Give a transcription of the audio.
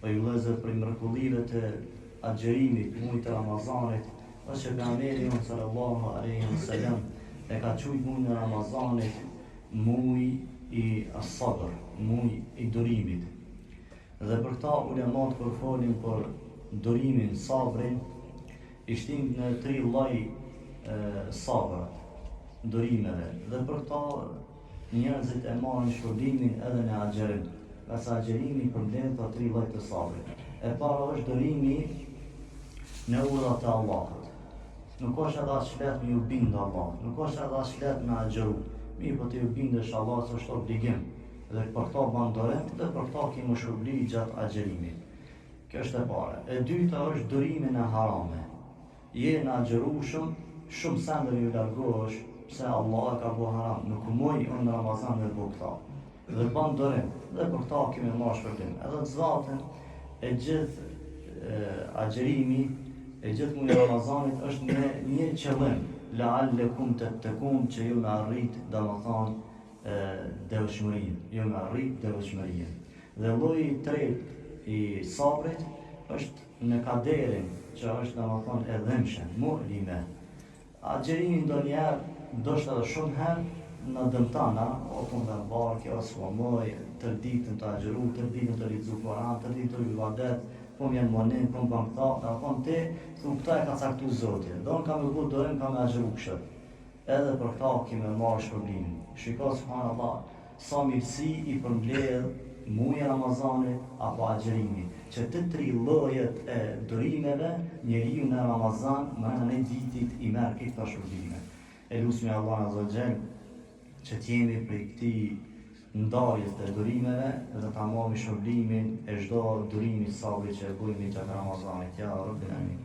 Po ju vëllezër, për mrekullive të agjerimit, muajit të Ramazanit, është që pejgamberi sallallahu alaihi wasallam e ka thujt muajin e Ramazanit muaj i as-sabr, muaj i durimit. Dhe për ta ulemat kur folin për durimin, sabrin, i shtin në 3 lloj sabrat, durimeve. Dhe për ta njerëzit e marrin shpërblimin edhe në agjerim. Pasi agjerimi përmbledh të 3 lloj të sabrit. E para është durimi në urdhat e Allahut. Nuk është edhe as shlet me ju bindë Allah, nuk është edhe as shlet me agjeru. Mirë, po të ju bindesh Allah se është obligim. Dhe për ta ban dorim dhe për ta ki më shpërbli gjatë agjerimit. Kjo është e para. E dyta është durimi në harame. Je në agjerushëm, shumë sende ju largohesh pse Allah ka bo haram. Nuk muj në Ramazan me bo këta. Dhe ban dorim dhe për ta kemi marrë shpërblim. Edhe të zatën e gjithë agjerimi, e gjithë muaj i Ramazanit është me një qëllim, la'allekum tattaqun, që ju me arrit, domethënë devotshmërinë, ju me arrit devotshmërinë. Dhe lloji i tretë i sabrit është në kaderin, që është domethënë e dhimbshëm, mu'lime. Agjerimi ndonjëherë, ndoshta edhe shumë herë, në dëmtana, o punë në barke, o s'fomoj, tërë ditën të agjeru, tërë ditën të lexu Kur'an, tërë ditën të ibadet, po m'janë monin, po m'ban këta, dhe thonë ti, thunë këta e ka caktu Zoti. Do në ka me bu dorim, ka me agjeru këshët. Edhe për këta kime marrë shpërblimin. Shiko, subhanallah, sa mirësi i përmbledh muaji i Ramazanit apo agjerimi, që të 3 llojet e durimeve, njeriu në Ramazan, më në vitit i merr këto shpërblime. E lutem Allah azza wa jall që t'jemi për këtij ndarjes të durimeve dhe ta marrim shpërblimin e çdo durimi sabri që e bujmë gjatë Ramazanit. Ja Rabbil Alamin.